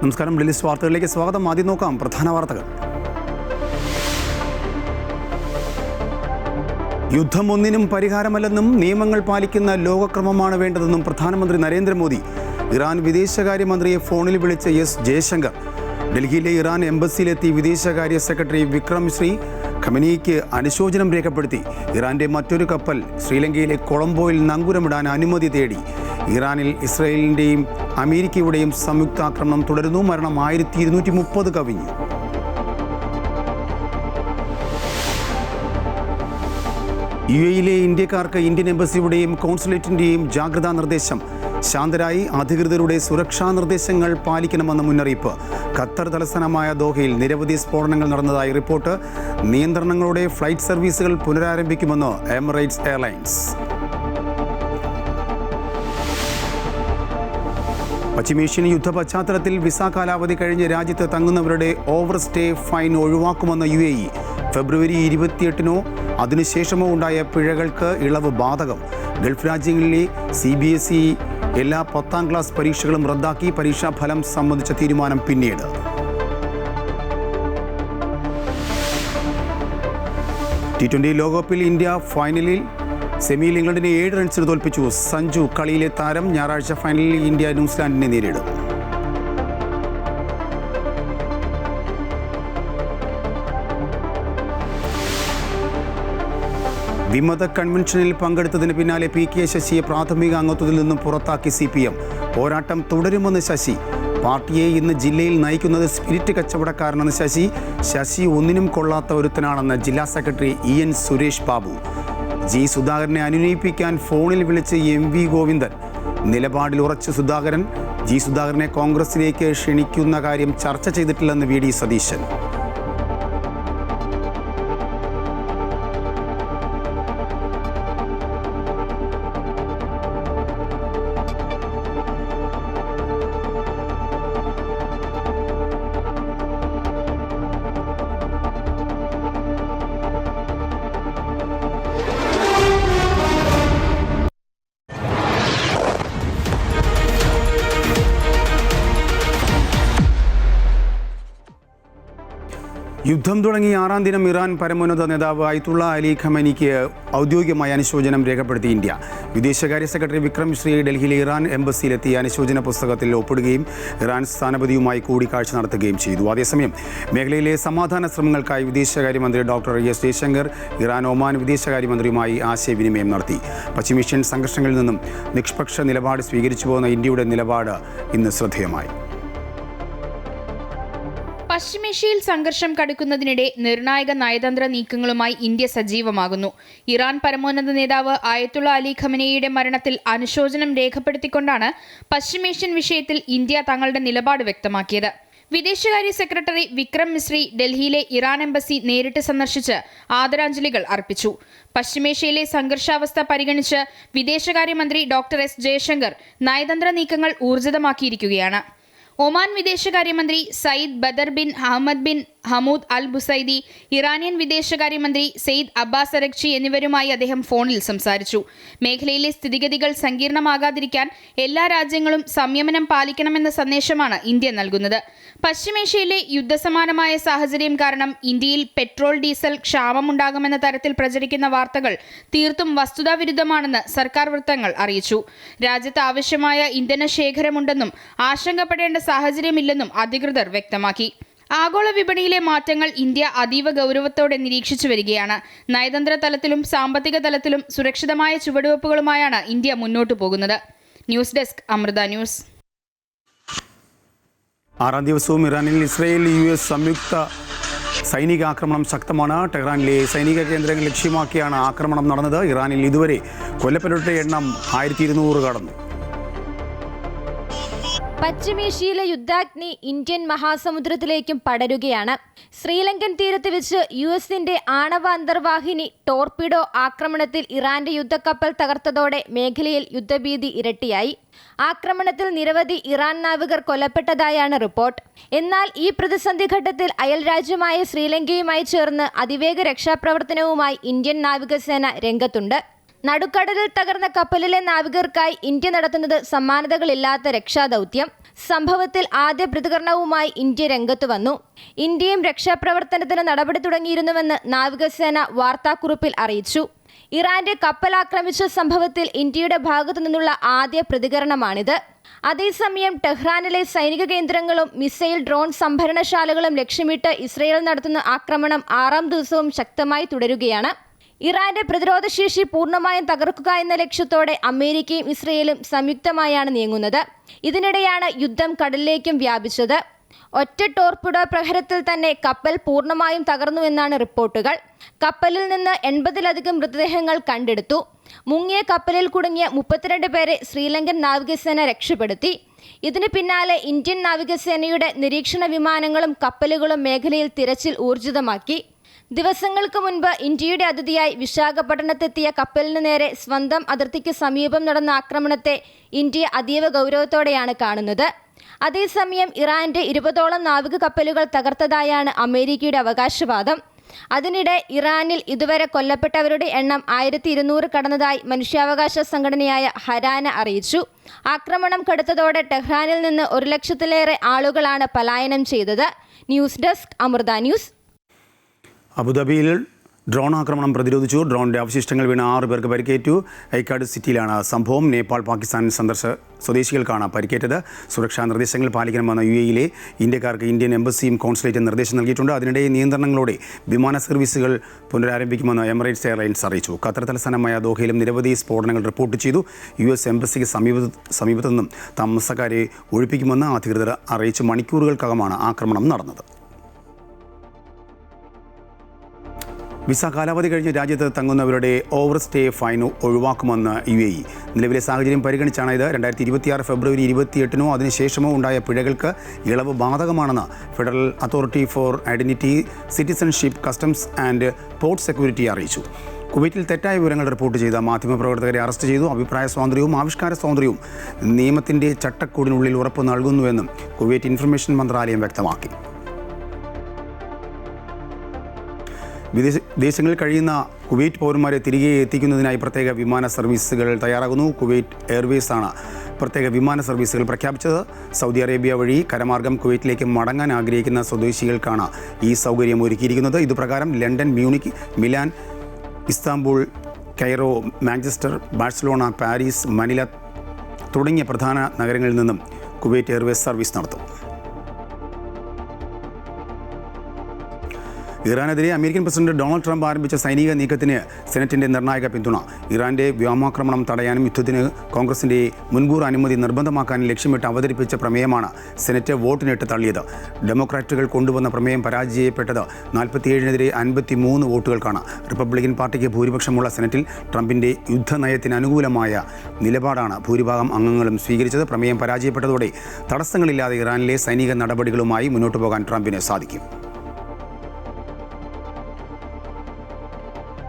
നമസ്കാരം. ലിസ്റ്റ് വാർത്തകളിലേക്ക് സ്വാഗതം. ആദ്യം നോക്കാം പ്രധാന വാർത്തകൾ. യുദ്ധം ഒന്നിനും പരിഹാരമല്ലെന്നും നിയമങ്ങൾ പാലിക്കുന്ന ലോകക്രമമാണ് വേണ്ടതെന്നും പ്രധാനമന്ത്രി നരേന്ദ്രമോദി. ഇറാൻ വിദേശകാര്യമന്ത്രിയെ ഫോണിൽ വിളിച്ച എസ് ജയശങ്കർ. ഡൽഹിയിലെ ഇറാൻ എംബസിയിലെത്തി വിദേശകാര്യ സെക്രട്ടറി വിക്രം മിശ്രി ഖമനേയിക്ക് അനുശോചനം രേഖപ്പെടുത്തി. ഇറാന്റെ മറ്റൊരു കപ്പൽ ശ്രീലങ്കയിലെ കൊളംബോയിൽ നങ്കൂരമിടാൻ അനുമതി തേടി. ഇറാനിൽ ഇസ്രായേലിൻ്റെയും അമേരിക്കയുടെയും സംയുക്താക്രമണം തുടരുന്നു. മരണം 1230 കവിഞ്ഞു. യുഎഇയിലെ ഇന്ത്യക്കാർക്ക് ഇന്ത്യൻ എംബസിയുടെയും കോൺസുലേറ്റിൻ്റെയും ജാഗ്രതാ നിർദ്ദേശം. ശാന്തരായി അധികൃതരുടെ സുരക്ഷാ നിർദ്ദേശങ്ങൾ പാലിക്കണമെന്ന മുന്നറിയിപ്പ്. ഖത്തർ തലസ്ഥാനമായ ദോഹയിൽ നിരവധി സ്ഫോടനങ്ങൾ നടന്നതായി റിപ്പോർട്ട്. നിയന്ത്രണങ്ങളോടെ ഫ്ലൈറ്റ് സർവീസുകൾ പുനരാരംഭിക്കുമെന്ന് എമിറേറ്റ്സ് എയർലൈൻസ്. പശ്ചിമേഷ്യൻ യുദ്ധ പശ്ചാത്തലത്തിൽ വിസ കാലാവധി കഴിഞ്ഞ് രാജ്യത്ത് തങ്ങുന്നവരുടെ ഓവർ സ്റ്റേ ഫൈൻ ഒഴിവാക്കുമെന്ന് യുഎഇ. ഫെബ്രുവരി 28-നോ അതിനുശേഷമോ ഉണ്ടായ പിഴകൾക്ക് ഇളവ് ബാധകം. ഗൾഫ് രാജ്യങ്ങളിലെ CBSE എല്ലാ 10ാം ക്ലാസ് പരീക്ഷകളും റദ്ദാക്കി. പരീക്ഷാഫലം സംബന്ധിച്ച തീരുമാനം പിന്നീട്. T20 ലോകകപ്പിൽ ഇന്ത്യ ഫൈനലിൽ സെമിയിൽ ഇംഗ്ലണ്ടിനെ 7 റൺസിന് തോൽപ്പിച്ചു. സഞ്ജു കളിയിലെ താരം. ഞായറാഴ്ച ഫൈനലിൽ ഇന്ത്യ ന്യൂസിലാൻഡിനെ നേരിടും. വിമത കൺവെൻഷനിൽ പങ്കെടുത്തതിന് പിന്നാലെ PK ശശിയെ പ്രാഥമിക അംഗത്വത്തിൽ നിന്നും പുറത്താക്കി CPM. പോരാട്ടം തുടരുമെന്ന് ശശി. പാർട്ടിയെ ഇന്ന് ജില്ലയിൽ നയിക്കുന്നത് സ്പിരിറ്റ് കച്ചവടക്കാരനെന്ന് ശശി ഒന്നിനും കൊള്ളാത്ത ഒരുത്തനാണെന്ന് ജില്ലാ secretary EN Suresh Babu. G സുധാകരനെ അനുനയിപ്പിക്കാൻ ഫോണിൽ വിളിച്ച് MV ഗോവിന്ദൻ. നിലപാടിൽ ഉറച്ച സുധാകരൻ. G സുധാകരനെ കോൺഗ്രസിലേക്ക് ക്ഷണിക്കുന്ന കാര്യം ചർച്ച ചെയ്തിട്ടില്ലെന്ന് VD സതീശൻ. യുദ്ധം തുടങ്ങി 6ാം ദിനം ഇറാൻ പരമോന്നത നേതാവ് അയത്തുള്ള അലി ഖമനേയിക്ക് ഔദ്യോഗികമായി അനുശോചനം രേഖപ്പെടുത്തി ഇന്ത്യ. വിദേശകാര്യ സെക്രട്ടറി വിക്രം മിശ്രി ഡൽഹിയിലെ ഇറാൻ എംബസിയിലെത്തി അനുശോചന പുസ്തകത്തിൽ ഒപ്പിടുകയും ഇറാൻ സ്ഥാനപതിയുമായി കൂടിക്കാഴ്ച നടത്തുകയും ചെയ്തു. അതേസമയം മേഖലയിലെ സമാധാന ശ്രമങ്ങൾക്കായി വിദേശകാര്യമന്ത്രി doctor S Jaishankar Iran Oman വിദേശകാര്യമന്ത്രിയുമായി ആശയവിനിമയം നടത്തി. പശ്ചിമേഷ്യൻ സംഘർഷങ്ങളിൽ നിന്നും നിഷ്പക്ഷ നിലപാട് സ്വീകരിച്ചു പോകുന്ന ഇന്ത്യയുടെ നിലപാട് ഇന്ന് ശ്രദ്ധേയമായി. പശ്ചിമേഷ്യയിൽ സംഘർഷം കടുക്കുന്നതിനിടെ നിർണായക നയതന്ത്ര നീക്കങ്ങളുമായി ഇന്ത്യ സജീവമാകുന്നു. ഇറാൻ പരമോന്നത നേതാവ് അയത്തുള്ള അലി ഖമനേയിയുടെ മരണത്തിൽ അനുശോചനം രേഖപ്പെടുത്തിക്കൊണ്ടാണ് പശ്ചിമേഷ്യൻ വിഷയത്തിൽ ഇന്ത്യ തങ്ങളുടെ നിലപാട് വ്യക്തമാക്കിയത്. വിദേശകാര്യ സെക്രട്ടറി വിക്രം മിശ്രി ഡൽഹിയിലെ ഇറാൻ എംബസി നേരിട്ട് സന്ദർശിച്ച് ആദരാഞ്ജലികൾ അർപ്പിച്ചു. പശ്ചിമേഷ്യയിലെ സംഘർഷാവസ്ഥ പരിഗണിച്ച് വിദേശകാര്യമന്ത്രി ഡോക്ടർ എസ് ജയശങ്കർ നയതന്ത്ര നീക്കങ്ങൾ ഊർജിതമാക്കിയിരിക്കുകയാണ്. ഒമാൻ വിദേശകാര്യമന്ത്രി Sayyid Badr bin Ahmed bin Hamood Al Busaidi, Iranian വിദേശകാര്യമന്ത്രി സെയ്ദ് അബ്ബാസ് അരഗ്ചി എന്നിവരുമായി അദ്ദേഹം ഫോണിൽ സംസാരിച്ചു. മേഖലയിലെ സ്ഥിതിഗതികൾ സങ്കീർണമാകാതിരിക്കാൻ എല്ലാ രാജ്യങ്ങളും സംയമനം പാലിക്കണമെന്ന സന്ദേശമാണ് ഇന്ത്യ നൽകുന്നത്. പശ്ചിമേഷ്യയിലെ യുദ്ധസമാനമായ സാഹചര്യം കാരണം ഇന്ത്യയിൽ പെട്രോൾ ഡീസൽ ക്ഷാമമുണ്ടാകുമെന്ന തരത്തിൽ പ്രചരിക്കുന്ന വാർത്തകൾ തീർത്തും വസ്തുതാവിരുദ്ധമാണെന്ന് സർക്കാർ വൃത്തങ്ങൾ അറിയിച്ചു. രാജ്യത്ത് ആവശ്യമായ ഇന്ധന ശേഖരമുണ്ടെന്നും ആശങ്കപ്പെടേണ്ട സാഹചര്യമില്ലെന്നും അധികൃതർ വ്യക്തമാക്കി. ആഗോള വിപണിയിലെ മാറ്റങ്ങൾ ഇന്ത്യ അതീവ ഗൗരവത്തോടെ നിരീക്ഷിച്ചു വരികയാണ്. നയതന്ത്ര തലത്തിലും സാമ്പത്തിക തലത്തിലും സുരക്ഷിതമായ ചുവടുവെപ്പുകളുമായാണ് ഇന്ത്യ മുന്നോട്ടു പോകുന്നത്. News desk Amrita news. 6ാം ദിവസവും ഇറാനിൽ ഇസ്രായേൽ US സംയുക്ത സൈനിക ആക്രമണം ശക്തമാണ്. ടെഹ്റാനിലെ സൈനിക കേന്ദ്രങ്ങൾ ലക്ഷ്യമാക്കിയാണ് ആക്രമണം നടന്നത്. ഇറാനിൽ ഇതുവരെ കൊല്ലപ്പെട്ടവരുടെ എണ്ണം 1200 കടന്നു. പശ്ചിമേഷ്യയിലെ യുദ്ധാഗ്നി ഇന്ത്യൻ മഹാസമുദ്രത്തിലേക്കും പടരുകയാണ്. ശ്രീലങ്കൻ തീരത്ത് വെച്ച് US-ന്റെ ആണവ അന്തർവാഹിനി ടോർപിഡോ ആക്രമണത്തിൽ ഇറാന്റെ യുദ്ധക്കപ്പൽ തകർത്തതോടെ മേഖലയിൽ യുദ്ധഭീതി ഇരട്ടിയായി. ആക്രമണത്തിൽ നിരവധി ഇറാൻ നാവികർ കൊല്ലപ്പെട്ടതായാണ് റിപ്പോർട്ട്. എന്നാൽ ഈ പ്രതിസന്ധി ഘട്ടത്തിൽ അയൽരാജ്യമായ ശ്രീലങ്കയുമായി ചേർന്ന് അതിവേഗ രക്ഷാപ്രവർത്തനവുമായി ഇന്ത്യൻ നാവികസേന രംഗത്തുണ്ട്. നടുക്കടലിൽ തകർന്ന കപ്പലിലെ നാവികർക്കായി ഇന്ത്യ നടത്തുന്നത് സമാനതകളില്ലാത്ത രക്ഷാദൗത്യം. സംഭവത്തിൽ ആദ്യ പ്രതികരണവുമായി ഇന്ത്യ രംഗത്തു വന്നു. ഇന്ത്യയും രക്ഷാപ്രവർത്തനത്തിന് നടപടി തുടങ്ങിയിരുന്നുവെന്ന് നാവികസേന വാർത്താക്കുറിപ്പിൽ അറിയിച്ചു. ഇറാന്റെ കപ്പൽ ആക്രമിച്ച സംഭവത്തിൽ ഇന്ത്യയുടെ ഭാഗത്തു നിന്നുള്ള ആദ്യ പ്രതികരണമാണിത്. അതേസമയം ടെഹ്റാനിലെ സൈനിക കേന്ദ്രങ്ങളും മിസൈൽ ഡ്രോൺ സംഭരണശാലകളും ലക്ഷ്യമിട്ട് ഇസ്രയേൽ നടത്തുന്ന ആക്രമണം 6ാം ദിവസവും ശക്തമായി തുടരുകയാണ്. ഇറാന്റെ പ്രതിരോധശേഷി പൂർണ്ണമായും തകർക്കുക എന്ന ലക്ഷ്യത്തോടെ അമേരിക്കയും ഇസ്രയേലും സംയുക്തമായാണ് നീങ്ങുന്നത്. ഇതിനിടെയാണ് യുദ്ധം കടലിലേക്കും വ്യാപിച്ചത്. ഒറ്റ ടോർപിഡോ പ്രഹരത്തിൽ തന്നെ കപ്പൽ പൂർണ്ണമായും തകർന്നുവെന്നാണ് റിപ്പോർട്ടുകൾ. കപ്പലിൽ നിന്ന് 80-ലധികം മൃതദേഹങ്ങൾ കണ്ടെടുത്തു. മുങ്ങിയ കപ്പലിൽ കുടുങ്ങിയ 32 പേരെ ശ്രീലങ്കൻ നാവികസേന രക്ഷപ്പെടുത്തി. ഇതിന് പിന്നാലെ ഇന്ത്യൻ നാവികസേനയുടെ നിരീക്ഷണ വിമാനങ്ങളും കപ്പലുകളും മേഖലയിൽ തിരച്ചിൽ ഊർജിതമാക്കി. ദിവസങ്ങൾക്ക് മുൻപ് ഇന്ത്യയുടെ അതിഥിയായി വിശാഖപട്ടണത്തെത്തിയ കപ്പലിന് നേരെ സ്വന്തം അതിർത്തിക്ക് സമീപം നടന്ന ആക്രമണത്തെ ഇന്ത്യ അതീവ ഗൗരവത്തോടെയാണ് കാണുന്നത്. അതേസമയം ഇറാന്റെ 20ഓളം നാവിക കപ്പലുകൾ തകർത്തതായാണ് അമേരിക്കയുടെ അവകാശവാദം. അതിനിടെ ഇറാനിൽ ഇതുവരെ കൊല്ലപ്പെട്ടവരുടെ എണ്ണം 1200 കടന്നതായി മനുഷ്യാവകാശ സംഘടനയായ ഹരാന അറിയിച്ചു. ആക്രമണം കടുത്തതോടെ ടെഹ്റാനിൽ നിന്ന് 1 ലക്ഷത്തിലേറെ ആളുകളാണ് പലായനം ചെയ്തത്. News desk Amrita news. അബുദാബിയിൽ ഡ്രോൺ ആക്രമണം പ്രതിരോധിച്ചു. ഡ്രോണിൻ്റെ അവശിഷ്ടങ്ങൾ വീണ് 6 പേർക്ക് പരിക്കേറ്റു. ഐക്കാട് സിറ്റിയിലാണ് സംഭവം. നേപ്പാൾ പാകിസ്ഥാൻ സ്വദേശികൾക്കാണ് പരിക്കേറ്റത്. സുരക്ഷാ നിർദ്ദേശങ്ങൾ പാലിക്കണമെന്ന് UAE-യിലെ ഇന്ത്യക്കാർക്ക് ഇന്ത്യൻ എംബസിയും കോൺസുലേറ്റും നിർദ്ദേശം നൽകിയിട്ടുണ്ട്. അതിനിടെ നിയന്ത്രണങ്ങളോടെ വിമാന സർവീസുകൾ പുനരാരംഭിക്കുമെന്ന് എമിറേറ്റ്സ് എയർലൈൻസ് അറിയിച്ചു. ഖത്തർ തലസ്ഥാനമായ ദോഹയിലും നിരവധി സ്ഫോടനങ്ങൾ റിപ്പോർട്ട് ചെയ്തു. US എംബസിക്ക് സമീപത്തു നിന്നും താമസക്കാരെ ഒഴിപ്പിക്കുമെന്ന് അധികൃതർ അറിയിച്ചു. മണിക്കൂറുകൾക്കകമാണ് ആക്രമണം നടന്നത്. വിസ കാലാവധി കഴിഞ്ഞ് രാജ്യത്ത് തങ്ങുന്നവരുടെ ഓവർ സ്റ്റേ ഫൈൻ ഒഴിവാക്കുമെന്ന് UAE. നിലവിലെ സാഹചര്യം പരിഗണിച്ചാണ് ഇത്. 2026 ഫെബ്രുവരി 28-നോ അതിനുശേഷമോ ഉണ്ടായ പിഴകൾക്ക് ഇളവ് ബാധകമാണെന്ന് federal authority four identity, citizenship, customs and port security അറിയിച്ചു. കുവൈറ്റിൽ തെറ്റായ വിവരങ്ങൾ റിപ്പോർട്ട് ചെയ്ത മാധ്യമപ്രവർത്തകരെ അറസ്റ്റ് ചെയ്തു. അഭിപ്രായ സ്വാതന്ത്ര്യവും ആവിഷ്കാര സ്വാതന്ത്ര്യവും നിയമത്തിൻ്റെ ചട്ടക്കൂടിനുള്ളിൽ ഉറപ്പ് നൽകുന്നുവെന്നും കുവൈറ്റ് ഇൻഫർമേഷൻ മന്ത്രാലയം വ്യക്തമാക്കി. വിദേശങ്ങളിൽ കഴിയുന്ന കുവൈറ്റ് പൗരന്മാരെ തിരികെ എത്തിക്കുന്നതിനായി പ്രത്യേക വിമാന സർവീസുകൾ തയ്യാറാകുന്നു. കുവൈറ്റ് എയർവേസ് ആണ് പ്രത്യേക വിമാന സർവീസുകൾ പ്രഖ്യാപിച്ചത്. സൗദി അറേബ്യ വഴി കരമാർഗം കുവൈറ്റിലേക്ക് മടങ്ങാൻ ആഗ്രഹിക്കുന്ന സ്വദേശികൾക്കാണ് ഈ സൗകര്യം ഒരുക്കിയിരിക്കുന്നത്. ഇതുപ്രകാരം London, Munich, Milan, Istanbul, Cairo, Manchester, Barcelona, Paris, Manila തുടങ്ങിയ പ്രധാന നഗരങ്ങളിൽ നിന്നും കുവൈറ്റ് എയർവേസ് സർവീസ് നടത്തും. ഇറാനെതിരെ അമേരിക്കൻ പ്രസിഡന്റ് ഡൊണാൾഡ് ട്രംപ് ആരംഭിച്ച സൈനിക നീക്കത്തിന് സെനറ്റിന്റെ നിർണായക പിന്തുണ. ഇറാന്റെ വ്യോമാക്രമണം തടയാനും യുദ്ധത്തിന് കോൺഗ്രസിന്റെ മുൻകൂർ അനുമതി നിർബന്ധമാക്കാനും ലക്ഷ്യമിട്ട് അവതരിപ്പിച്ച പ്രമേയമാണ് സെനറ്റ് വോട്ടിനിട്ട് തള്ളിയത്. ഡെമോക്രാറ്റുകൾ കൊണ്ടുവന്ന പ്രമേയം പരാജയപ്പെട്ടത് 47-നെതിരെ 53 വോട്ടുകൾക്കാണ്. റിപ്പബ്ലിക്കൻ പാർട്ടിക്ക് ഭൂരിപക്ഷമുള്ള സെനറ്റിൽ ട്രംപിന്റെ യുദ്ധനയത്തിന് അനുകൂലമായ നിലപാടാണ് ഭൂരിഭാഗം അംഗങ്ങളും സ്വീകരിച്ചത്. പ്രമേയം പരാജയപ്പെട്ടതോടെ തടസ്സങ്ങളില്ലാതെ ഇറാനിലെ സൈനിക നടപടികളുമായി മുന്നോട്ടു പോകാൻ ട്രംപിന് സാധിക്കും.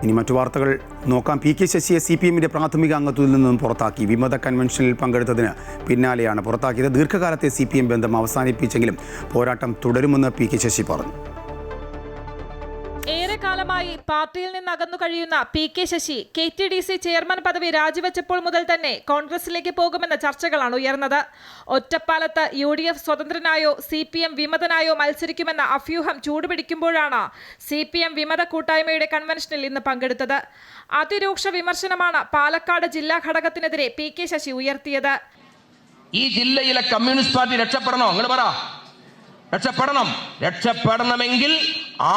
ഇനി മറ്റു വാർത്തകൾ നോക്കാം. PK ശശിയെ CPM-ന്റെ പ്രാഥമിക അംഗത്വത്തിൽ നിന്നും പുറത്താക്കി. വിമത കൺവെൻഷനിൽ പങ്കെടുത്തതിന് പിന്നാലെയാണ് പുറത്താക്കിയത്. ദീർഘകാലത്തെ CPM ബന്ധം അവസാനിപ്പിച്ചെങ്കിലും പോരാട്ടം തുടരുമെന്ന് PK ശശി പറഞ്ഞു. ഏറെക്കാലമായി പാർട്ടിയിൽ നിന്ന് അകന്നു കഴിയുന്ന PK ശശി KTDC ചെയർമാൻ പദവി രാജിവെച്ചപ്പോൾ മുതൽ തന്നെ കോൺഗ്രസിലേക്ക് പോകുമെന്ന ചർച്ചകളാണ് ഉയർന്നത്. ഒറ്റപ്പാലത്ത് UDF സ്വതന്ത്രനായോ CPM വിമതനായോ മത്സരിക്കുമെന്ന അഭ്യൂഹം ചൂടുപിടിക്കുമ്പോഴാണ് CPM വിമത കൂട്ടായ്മയുടെ കൺവെൻഷനിൽ ഇന്ന് പങ്കെടുത്തത്. അതിരൂക്ഷ വിമർശനമാണ് പാലക്കാട് ജില്ലാ ഘടകത്തിനെതിരെ PK ശശി ഉയർത്തിയത്. ഈ ജില്ലയിലെ കമ്മ്യൂണിസ്റ്റ് പാർട്ടി രക്ഷപ്പെടണോ? നിങ്ങൾ പറ. രക്ഷപ്പെടണമെങ്കിൽ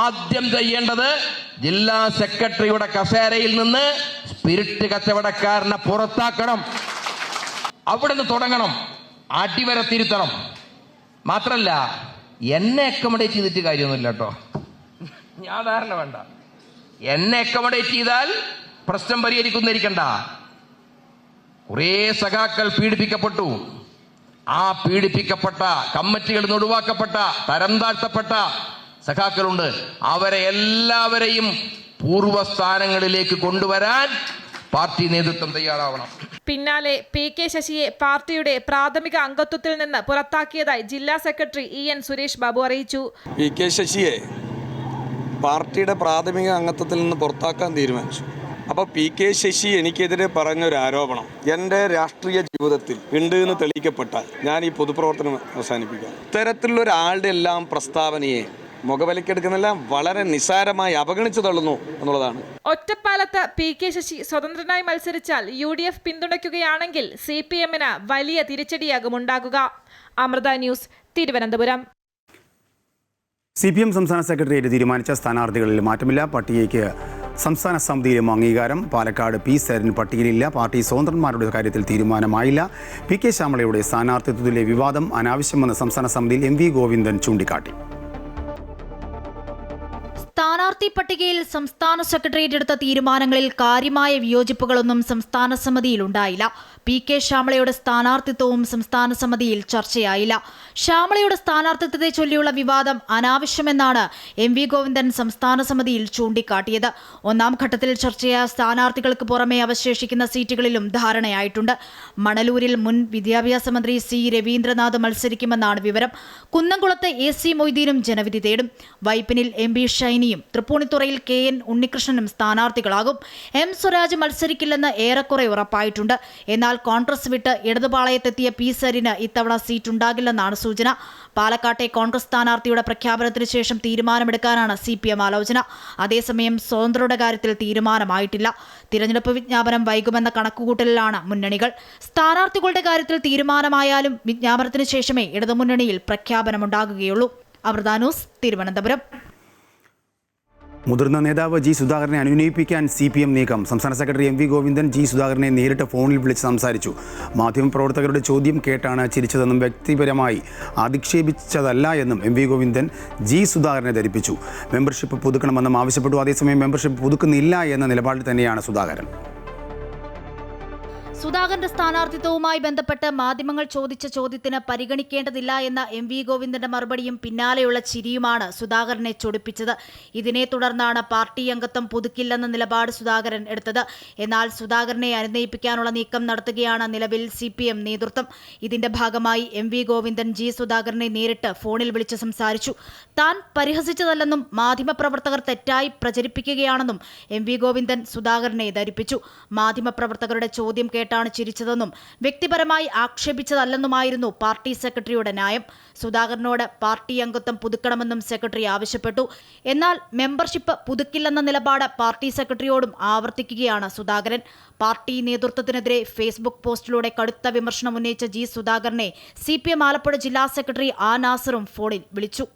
ആദ്യം ചെയ്യേണ്ടത് ജില്ലാ സെക്രട്ടറിയുടെ കസേരയിൽ നിന്ന് സ്പിരിറ്റ് കച്ചവടക്കാരനെ പുറത്താക്കണം. അവിടെ നിന്ന് തുടങ്ങണം. അടിവരെ തിരുത്തണം. മാത്രല്ല എന്നെ അക്കോമഡേറ്റ് ചെയ്തിട്ട് കാര്യമൊന്നുമില്ല കേട്ടോ. ഞാൻ ധാരണ വേണ്ട. എന്നെ അക്കോമഡേറ്റ് ചെയ്താൽ പ്രശ്നം പരിഹരിക്കുന്നിരിക്കണ്ട. കുറേ സഖാക്കൾ പീഡിപ്പിക്കപ്പെട്ടു. ആ പീഡിപ്പിക്കപ്പെട്ട, കമ്മിറ്റികളിൽ നിന്ന് ഒഴിവാക്കപ്പെട്ട, തരം താഴ്ത്തപ്പെട്ട സഖാക്കളുണ്ട്. അവരെ എല്ലാവരെയും പൂർവ്വസ്ഥാനങ്ങളിലേക്ക് കൊണ്ടുവരാൻ പാർട്ടി നേതൃത്വം തയ്യാറാവണം. പിന്നാലെ PK ശശിയെ പാർട്ടിയുടെ പ്രാഥമിക അംഗത്വത്തിൽ നിന്ന് പുറത്താക്കിയതായി ജില്ലാ സെക്രട്ടറി EN സുരേഷ് ബാബു അറിയിച്ചു. PK ശശിയെ പാർട്ടിയുടെ പ്രാഥമിക അംഗത്വത്തിൽ നിന്ന് പുറത്താക്കാൻ തീരുമാനിച്ചു. അപ്പോൾ പി.കെ. ശശി എനിക്കെതിരെ പറഞ്ഞൊരു ആരോപണം എൻ്റെ രാഷ്ട്രീയ ജീവിതത്തിൽ ഉണ്ട് എന്ന് തെളിയിക്കപ്പെട്ടാൽ ഞാൻ ഈ പൊതുപ്രവർത്തനം അവസാനിപ്പിക്കാം. ഇത്തരത്തിലുള്ള ഒരാളുടെ എല്ലാം പ്രസ്താവനയെ മുഖവിലക്കെടുക്കുന്നില്ല, വളരെ നിസ്സാരമായി അവഗണിച്ചു തള്ളുന്നു എന്നുള്ളതാണ്. ഒറ്റപ്പാലത്ത് പി.കെ. ശശി സ്വതന്ത്രനായി മത്സരിച്ചാൽ UDF പിന്തുണയ്ക്കുകയാണെങ്കിൽ CPM-ന് വലിയ തിരിച്ചടിയാകും ഉണ്ടാകുക. അമൃത ന്യൂസ്, തിരുവനന്തപുരം. CPM സംസ്ഥാന സെക്രട്ടേറിയറ്റ് തീരുമാനിച്ച സ്ഥാനാർത്ഥികളിൽ മാറ്റമില്ല. പട്ടികയ്ക്ക് സംസ്ഥാന സമിതിയിലും അംഗീകാരം. പാലക്കാട് P. സരിൻ പട്ടികയിലില്ല. പാർട്ടി സ്വതന്ത്രന്മാരുടെ കാര്യത്തിൽ തീരുമാനമായില്ല. PK ശ്യാമളയുടെ സ്ഥാനാർത്ഥിത്വത്തിലെ വിവാദം അനാവശ്യമെന്ന് സംസ്ഥാന സമിതിയിൽ MV ഗോവിന്ദൻ ചൂണ്ടിക്കാട്ടി. സ്ഥാനാർത്ഥി പട്ടികയിൽ സംസ്ഥാന സെക്രട്ടേറിയറ്റ് എടുത്ത തീരുമാനങ്ങളിൽ കാര്യമായ വിയോജിപ്പുകളൊന്നും സംസ്ഥാന സമിതിയിൽ ഉണ്ടായില്ല. PK ശ്യാമളയുടെ സ്ഥാനാർത്ഥിത്വവും സംസ്ഥാന സമിതിയിൽ ചർച്ചയായില്ല. ശ്യാമളയുടെ സ്ഥാനാർത്ഥിത്വത്തെ ചൊല്ലിയുള്ള വിവാദം അനാവശ്യമെന്നാണ് MV ഗോവിന്ദൻ സംസ്ഥാന സമിതിയിൽ ചൂണ്ടിക്കാട്ടിയത്. ഒന്നാം ഘട്ടത്തിൽ ചർച്ചയായ സ്ഥാനാർത്ഥികൾക്ക് പുറമെ അവശേഷിക്കുന്ന സീറ്റുകളിലും ധാരണയായിട്ടുണ്ട്. മണലൂരിൽ മുൻ വിദ്യാഭ്യാസ മന്ത്രി C. രവീന്ദ്രനാഥ് മത്സരിക്കുമെന്നാണ് വിവരം. കുന്നംകുളത്ത് AC മൊയ്തീനും ജനവിധി തേടും. വൈപ്പിനിൽ MB ഷൈനിയും തൃപ്പൂണിത്തുറയിൽ KN ഉണ്ണികൃഷ്ണനും സ്ഥാനാർത്ഥികളാകും. M. സ്വരാജ് മത്സരിക്കില്ലെന്ന് ഏറെക്കുറെ ഉറപ്പായിട്ടുണ്ട്. എന്നാൽ കോൺഗ്രസ് വിട്ട് ഇടതുപാളയത്തെത്തിയ P. സരിന് ഇത്തവണ സീറ്റ് ഉണ്ടാകില്ലെന്നാണ് സൂചന. പാലക്കാട്ടെ കോൺഗ്രസ് സ്ഥാനാർത്ഥിയുടെ പ്രഖ്യാപനത്തിന് ശേഷം തീരുമാനമെടുക്കാനാണ് CPM ആലോചന. അതേസമയം സ്വതന്ത്രരുടെ കാര്യത്തിൽ തീരുമാനമായിട്ടില്ല. തിരഞ്ഞെടുപ്പ് വിജ്ഞാപനം വൈകുമെന്ന കണക്കുകൂട്ടലിലാണ് മുന്നണികൾ. സ്ഥാനാർത്ഥികളുടെ കാര്യത്തിൽ തീരുമാനമായാലും വിജ്ഞാപനത്തിന് ശേഷമേ ഇടതുമുന്നണിയിൽ പ്രഖ്യാപനമുണ്ടാകുകയുള്ളൂ. അമൃത ന്യൂസ്, തിരുവനന്തപുരം. മുതിർന്ന നേതാവ് G. സുധാകരനെ അനുനയിപ്പിക്കാൻ CPM നീക്കം. സംസ്ഥാന സെക്രട്ടറി MV ഗോവിന്ദൻ G. സുധാകരനെ നേരിട്ട് ഫോണിൽ വിളിച്ച് സംസാരിച്ചു. മാധ്യമപ്രവർത്തകരുടെ ചോദ്യം കേട്ടാണ് ചിരിച്ചതെന്നും വ്യക്തിപരമായി അധിക്ഷേപിച്ചതല്ല എന്നും MV ഗോവിന്ദൻ G. സുധാകരനെ ധരിപ്പിച്ചു. മെമ്പർഷിപ്പ് പുതുക്കണമെന്നും ആവശ്യപ്പെട്ടു. അതേസമയം മെമ്പർഷിപ്പ് പുതുക്കുന്നില്ല എന്ന നിലപാടിൽ തന്നെയാണ് സുധാകരൻ. സുധാകരന്റെ സ്ഥാനാർത്ഥിത്വവുമായി ബന്ധപ്പെട്ട് മാധ്യമങ്ങൾ ചോദിച്ച ചോദ്യത്തിന് പരിഗണിക്കേണ്ടതില്ല എന്ന MV ഗോവിന്ദന്റെ മറുപടിയും പിന്നാലെയുള്ള ചിരിയുമാണ് സുധാകരനെ ചൊടിപ്പിച്ചത്. ഇതിനെ തുടർന്നാണ് പാർട്ടി അംഗത്വം പുതുക്കില്ലെന്ന നിലപാട് സുധാകരൻ എടുത്തത്. എന്നാൽ സുധാകരനെ അനുനയിപ്പിക്കാനുള്ള നീക്കം നടത്തുകയാണ് നിലവിൽ CPM നേതൃത്വം. ഇതിന്റെ ഭാഗമായി MV ഗോവിന്ദൻ G. സുധാകരനെ നേരിട്ട് ഫോണിൽ വിളിച്ച് സംസാരിച്ചു. താൻ പരിഹസിച്ചതല്ലെന്നും മാധ്യമപ്രവർത്തകർ തെറ്റായി പ്രചരിപ്പിക്കുകയാണെന്നും MV ഗോവിന്ദൻ സുധാകരനെ ധരിപ്പിച്ചു. മാധ്യമപ്രവർത്തകരുടെ ചോദ്യം കേട്ടാണ് ചിരിച്ചതെന്നും വ്യക്തിപരമായി ആക്ഷേപിച്ചതല്ലെന്നുമായിരുന്നു പാർട്ടി സെക്രട്ടറിയുടെ ന്യായം. സുധാകരനോട് പാർട്ടി അംഗത്വം പുതുക്കണമെന്നും സെക്രട്ടറി ആവശ്യപ്പെട്ടു. എന്നാൽ മെമ്പർഷിപ്പ് പുതുക്കില്ലെന്ന നിലപാട് പാർട്ടി സെക്രട്ടറിയോടും ആവർത്തിക്കുകയാണ് സുധാകരൻ. പാർട്ടി നേതൃത്വത്തിനെതിരെ ഫേസ്ബുക്ക് പോസ്റ്റിലൂടെ കടുത്ത വിമർശനം ഉന്നയിച്ച G. സുധാകരനെ CPM ആലപ്പുഴ ജില്ലാ സെക്രട്ടറി A. നാസറും ഫോണിൽ വിളിച്ചു.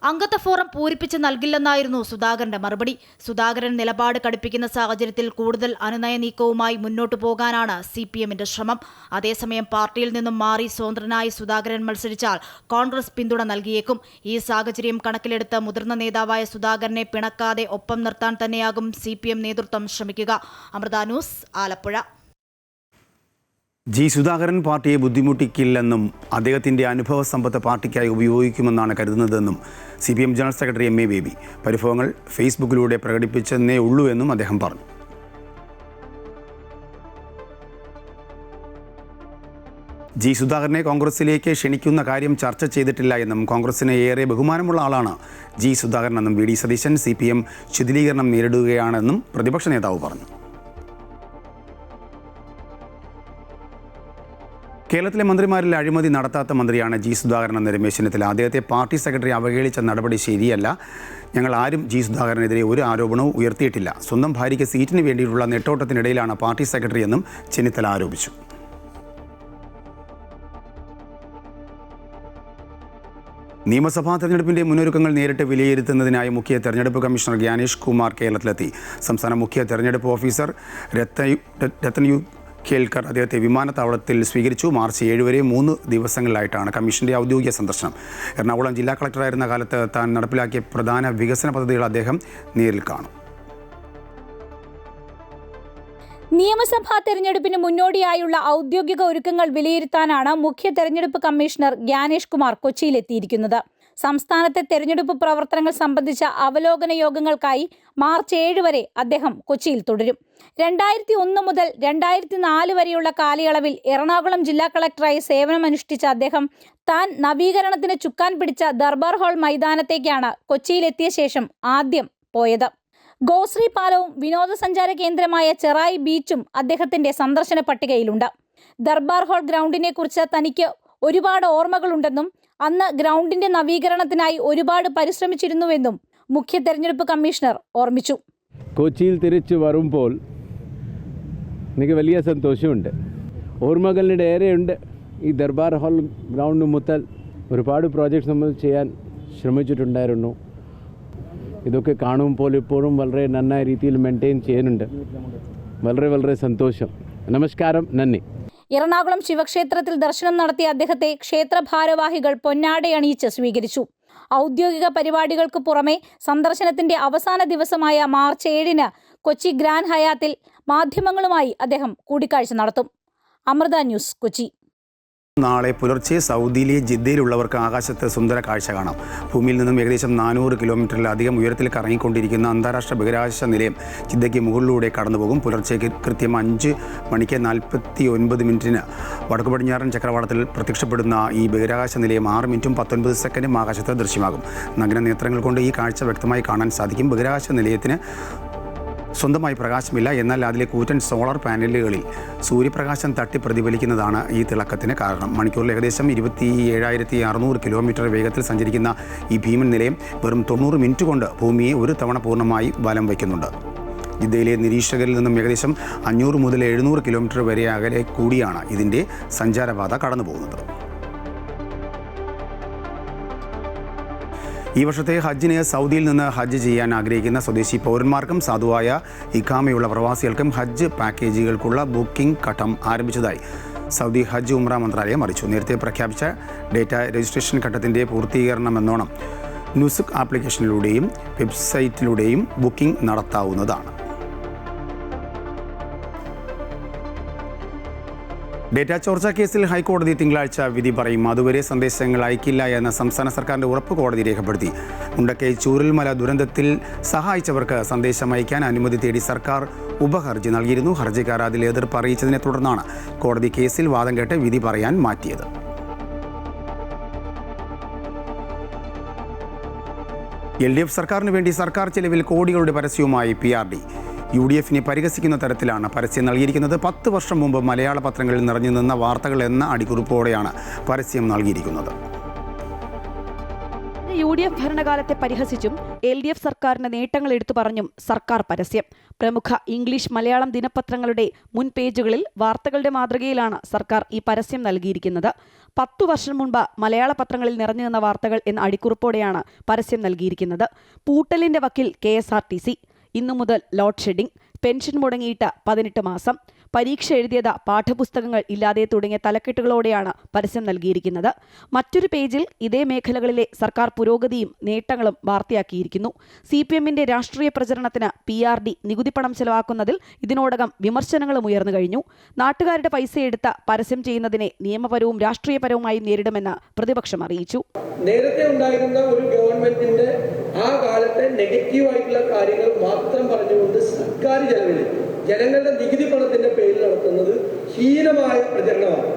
അംഗത്വ ഫോറം പൂരിപ്പിച്ച് നൽകില്ലെന്നായിരുന്നു സുധാകരന്റെ മറുപടി. സുധാകരൻ നിലപാട് കടുപ്പിക്കുന്ന സാഹചര്യത്തിൽ കൂടുതൽ അനുനയ നീക്കവുമായി മുന്നോട്ടു പോകാനാണ് CPM-ന്റെ ശ്രമം. അതേസമയം പാർട്ടിയിൽ നിന്നും മാറി സ്വതന്ത്രനായി സുധാകരൻ മത്സരിച്ചാൽ കോൺഗ്രസ് പിന്തുണ നൽകിയേക്കും. ഈ സാഹചര്യം കണക്കിലെടുത്ത് മുതിർന്ന നേതാവായ സുധാകരനെ പിണക്കാതെ ഒപ്പം നിർത്താൻ തന്നെയാകും CPM നേതൃത്വം ശ്രമിക്കുക. അമൃത ന്യൂസ്, ആലപ്പുഴ. G. സുധാകരൻ പാർട്ടിയെ ബുദ്ധിമുട്ടിക്കില്ലെന്നും അദ്ദേഹത്തിൻ്റെ അനുഭവ സമ്പത്ത് പാർട്ടിക്കായി ഉപയോഗിക്കുമെന്നാണ് കരുതുന്നതെന്നും CPM general secretary MA Baby പരിഭവങ്ങൾ ഫേസ്ബുക്കിലൂടെ പ്രകടിപ്പിച്ചെന്നേ ഉള്ളൂ എന്നും അദ്ദേഹം പറഞ്ഞു. G. സുധാകരനെ കോൺഗ്രസിലേക്ക് ക്ഷണിക്കുന്ന കാര്യം ചർച്ച ചെയ്തിട്ടില്ല എന്നും കോൺഗ്രസിന് ഏറെ ബഹുമാനമുള്ള ആളാണ് G. സുധാകരൻ എന്നും VD സതീശൻ CPM ശിഥിലീകരണം നേരിടുകയാണെന്നും പ്രതിപക്ഷ നേതാവ് പറഞ്ഞു. കേരളത്തിലെ മന്ത്രിമാരിൽ അഴിമതി നടത്താത്ത മന്ത്രിയാണ് G. സുധാകരൻ എന്ന രമേശ് ചെന്നിത്തല. അദ്ദേഹത്തെ പാർട്ടി സെക്രട്ടറി അവഹേളിച്ച നടപടി ശരിയല്ല. ഞങ്ങൾ ആരും G. സുധാകരനെതിരെ ഒരു ആരോപണവും ഉയർത്തിയിട്ടില്ല. സ്വന്തം ഭാര്യയ്ക്ക് സീറ്റിന് വേണ്ടിയിട്ടുള്ള നെട്ടോട്ടത്തിനിടയിലാണ് പാർട്ടി സെക്രട്ടറി എന്നും ചെന്നിത്തല ആരോപിച്ചു. നിയമസഭാ തെരഞ്ഞെടുപ്പിന്റെ മുന്നൊരുക്കങ്ങൾ നേരിട്ട് വിലയിരുത്തുന്നതിനായി മുഖ്യ തെരഞ്ഞെടുപ്പ് കമ്മീഷണർ ഗ്യാനേഷ് കുമാർ കേരളത്തിലെത്തി. സംസ്ഥാന മുഖ്യ തെരഞ്ഞെടുപ്പ് ഓഫീസർ രത്തൻയു കേൽക്കർ അദ്ദേഹത്തെ വിമാനത്താവളത്തിൽ സ്വീകരിച്ചു. മാർച്ച് 7 വരെ 3 ദിവസങ്ങളിലായിട്ടാണ് കമ്മീഷന്റെ ഔദ്യോഗിക സന്ദർശനം. എറണാകുളം ജില്ലാ കളക്ടറായിരുന്ന കാലത്ത് താൻ നടപ്പിലാക്കിയ പ്രധാന വികസന പദ്ധതികൾ അദ്ദേഹം നേരിൽ കാണും. നിയമസഭാ തെരഞ്ഞെടുപ്പിന് മുന്നോടിയായുള്ള ഔദ്യോഗിക ഒരുക്കങ്ങൾ വിലയിരുത്താനാണ് മുഖ്യ തെരഞ്ഞെടുപ്പ് കമ്മീഷണർ ഗ്യാനേഷ് കുമാർ കൊച്ചിയിലെത്തിയിരിക്കുന്നത്. സംസ്ഥാനത്തെ തെരഞ്ഞെടുപ്പ് പ്രവർത്തനങ്ങൾ സംബന്ധിച്ച അവലോകന യോഗങ്ങൾക്കായി മാർച്ച് 7 വരെ അദ്ദേഹം കൊച്ചിയിൽ തുടരും. 2001 മുതൽ 2004 വരെയുള്ള കാലയളവിൽ എറണാകുളം ജില്ലാ കളക്ടറായി സേവനമനുഷ്ഠിച്ച അദ്ദേഹം താൻ നവീകരണത്തിന് ചുക്കാൻ പിടിച്ച ദർബാർ ഹാൾ മൈതാനത്തേക്കാണ് കൊച്ചിയിലെത്തിയ ശേഷം ആദ്യം പോയത്. ഗോശ്രീ പാലവും വിനോദസഞ്ചാര കേന്ദ്രമായ ചെറായി ബീച്ചും അദ്ദേഹത്തിന്റെ സന്ദർശന പട്ടികയിലുണ്ട്. ദർബാർ ഹാൾ ഗ്രൗണ്ടിനെ കുറിച്ച് തനിക്ക് ഒരുപാട് ഓർമ്മകളുണ്ടെന്നും അന്ന് ഗ്രൗണ്ടിന്റെ നവീകരണത്തിനായി ഒരുപാട് പരിശ്രമിച്ചിരുന്നുവെന്നും മുഖ്യ തെരഞ്ഞെടുപ്പ് കമ്മീഷണർ ഓർമ്മിച്ചു. കൊച്ചിയിൽ തിരിച്ചു വരുമ്പോൾ എനിക്ക് വലിയ സന്തോഷമുണ്ട്. ഓർമ്മകളുടെ ഏറെയുണ്ട്. ഈ ദർബാർ ഹാൾ ഗ്രൗണ്ട് മുതൽ ഒരുപാട് പ്രോജക്ട്സ് നമ്മൾ ചെയ്യാൻ ശ്രമിച്ചിട്ടുണ്ടായിരുന്നു. ഇതൊക്കെ കാണുമ്പോൾ ഇപ്പോഴും വളരെ നന്നായ രീതിയിൽ മെയിൻറ്റെയിൻ ചെയ്യുന്നുണ്ട്. വളരെ വളരെ സന്തോഷം. നമസ്കാരം, നന്ദി. എറണാകുളം ശിവക്ഷേത്രത്തിൽ ദർശനം നടത്തിയ അദ്ദേഹത്തെ ക്ഷേത്ര ഭാരവാഹികൾ പൊന്നാടയണിയിച്ച് സ്വീകരിച്ചു. ഔദ്യോഗിക പരിപാടികൾക്ക് പുറമെ സന്ദർശനത്തിന്റെ അവസാന ദിവസമായ മാർച്ച് 7-ന് കൊച്ചി ഗ്രാൻഡ് ഹയാത്തിൽ മാധ്യമങ്ങളുമായി അദ്ദേഹം കൂടിക്കാഴ്ച നടത്തും. അമൃത ന്യൂസ്, കൊച്ചി. നാളെ പുലർച്ചെ സൗദിയിലെ ജിദ്ദയിലുള്ളവർക്ക് ആകാശത്ത് സുന്ദര കാഴ്ച കാണാം. ഭൂമിയിൽ നിന്നും ഏകദേശം 400 കിലോമീറ്ററിലധികം ഉയരത്തിൽ കറങ്ങിക്കൊണ്ടിരിക്കുന്ന അന്താരാഷ്ട്ര ബഹിരാകാശ നിലയം ജിദ്ദയ്ക്ക് മുകളിലൂടെ കടന്നുപോകും. പുലർച്ചെ കൃത്യം 5:49 വടക്കു പടിഞ്ഞാറൻ ചക്രവാളത്തിൽ പ്രത്യക്ഷപ്പെടുന്ന ഈ ബഹിരാകാശ നിലയം 6 മിനിറ്റും 19 സെക്കൻഡും ആകാശത്ത് ദൃശ്യമാകും. നഗ്ന നേത്രങ്ങൾ കൊണ്ട് ഈ കാഴ്ച വ്യക്തമായി കാണാൻ സാധിക്കും. ബഹിരാകാശ നിലയത്തിന് സ്വന്തമായി പ്രകാശമില്ല. എന്നാൽ അതിലെ കൂറ്റൻ സോളാർ പാനലുകളിൽ സൂര്യപ്രകാശം തട്ടി പ്രതിഫലിക്കുന്നതാണ് ഈ തിളക്കത്തിന് കാരണം. മണിക്കൂറിൽ ഏകദേശം 27,600 കിലോമീറ്റർ വേഗത്തിൽ സഞ്ചരിക്കുന്ന ഈ ഭീമൻ നിലയം വെറും 90 മിനിറ്റ് കൊണ്ട് ഭൂമിയെ ഒരു തവണ പൂർണ്ണമായി വലം വയ്ക്കുന്നുണ്ട്. ജിദ്ദയിലെ നിരീക്ഷകരിൽ നിന്നും ഏകദേശം 500 മുതൽ 700 കിലോമീറ്റർ വരെ അകലെ കൂടിയാണ് ഇതിൻ്റെ സഞ്ചാരപാത കടന്നു പോകുന്നത്. ഈ വർഷത്തെ ഹജ്ജിന് സൗദിയിൽ നിന്ന് ഹജ്ജ് ചെയ്യാൻ ആഗ്രഹിക്കുന്ന സ്വദേശി പൗരന്മാർക്കും സാധുവായ ഇഖാമയുള്ള പ്രവാസികൾക്കും ഹജ്ജ് പാക്കേജുകൾക്കുള്ള ബുക്കിംഗ് ഘട്ടം ആരംഭിച്ചതായി സൗദി ഹജ്ജ് ഉംറ മന്ത്രാലയം അറിയിച്ചു. നേരത്തെ പ്രഖ്യാപിച്ച ഡേറ്റ രജിസ്ട്രേഷൻ ഘട്ടത്തിൻ്റെ പൂർത്തീകരണമെന്നോണം നുസുക് ആപ്ലിക്കേഷനിലൂടെയും വെബ്സൈറ്റിലൂടെയും ബുക്കിംഗ് നടത്താവുന്നതാണ്. ഡേറ്റ ചോർച്ച കേസിൽ ഹൈക്കോടതി തിങ്കളാഴ്ച വിധി പറയും. അതുവരെ സന്ദേശങ്ങൾ അയക്കില്ല എന്ന സംസ്ഥാന സർക്കാരിൻ്റെ ഉറപ്പ് കോടതി രേഖപ്പെടുത്തി. മുണ്ടക്കൈ ചൂരൽമല ദുരന്തത്തിൽ സഹായിച്ചവർക്ക് സന്ദേശം അയക്കാൻ അനുമതി തേടി സർക്കാർ ഉപഹർജി നൽകിയിരുന്നു. ഹർജിക്കാർ അതിൽ എതിർപ്പ് അറിയിച്ചതിനെ തുടർന്നാണ് കോടതി കേസിൽ വാദം കേട്ട് വിധി പറയാൻ മാറ്റിയത്. LDF സർക്കാരിന് വേണ്ടി സർക്കാർ ചെലവിൽ കോടികളുടെ പരസ്യവുമായി PRD. UDFനെ പരിഹസിക്കുന്ന തരത്തിലാണ് പരസ്യം നൽകിയിരിക്കുന്നത്. 10 വർഷം മുമ്പ് മലയാള പത്രങ്ങളിൽ നിറഞ്ഞു നിന്ന വാർത്തകൾ എന്ന അടിക്കുറിപ്പോടെയാണ് പരസ്യം നൽകിയിരിക്കുന്നത്. UDF ഭരണകാലത്തെ പരിഹസിച്ചും LDF സർക്കാരിന്റെ നേട്ടങ്ങൾ എടുത്തു പറഞ്ഞും സർക്കാർ പരസ്യം. പ്രമുഖ ഇംഗ്ലീഷ് മലയാളം ദിനപത്രങ്ങളുടെ മുൻ പേജുകളിൽ വാർത്തകളുടെ മാതൃകയിലാണ് സർക്കാർ ഈ പരസ്യം നൽകിയിരിക്കുന്നത്. 10 വർഷം മുൻപ് മലയാള പത്രങ്ങളിൽ നിറഞ്ഞു നിന്ന വാർത്തകൾ എന്ന അടിക്കുറിപ്പോടെയാണ് പരസ്യം നൽകിയിരിക്കുന്നത്. പൂട്ടലിന്റെ വക്കിൽ KSRTC. ഇന്നു മുതൽ ലോഡ് ഷെഡിംഗ്. പെൻഷൻ മുടങ്ങിയിട്ട് 18 മാസം. പരീക്ഷ എഴുതിയത് പാഠപുസ്തകങ്ങൾ ഇല്ലാതെ തുടങ്ങിയ തലക്കെട്ടുകളോടെയാണ് പരസ്യം നൽകിയിരിക്കുന്നത്. മറ്റൊരു പേജിൽ ഇതേ മേഖലകളിലെ സർക്കാർ പുരോഗതിയും നേട്ടങ്ങളും വാർത്തയാക്കിയിരിക്കുന്നു. CPMന്റെ രാഷ്ട്രീയ പ്രചരണത്തിന് PRD നികുതിപ്പണം ചെലവാക്കുന്നതിൽ ഇതിനോടകം വിമർശനങ്ങളും ഉയർന്നു കഴിഞ്ഞു. നാട്ടുകാരുടെ പൈസയെടുത്ത് പരസ്യം ചെയ്യുന്നതിനെ നിയമപരവും രാഷ്ട്രീയപരവുമായി നേരിടുമെന്ന് പ്രതിപക്ഷം അറിയിച്ചു. നേരത്തെ ഉണ്ടായിരുന്ന ഒരു ഗവൺമെന്റിന്റെ ആ കാലത്തെ നെഗറ്റീവായിട്ടുള്ള കാര്യങ്ങൾ മാത്രം പറഞ്ഞുകൊണ്ട് സർക്കാർ ചെലവിൽ ജനങ്ങളുടെ നികുതി പണത്തിന്റെ പേരിൽ നടത്തുന്നത് ഹീനമായ പ്രചരണമാണ്.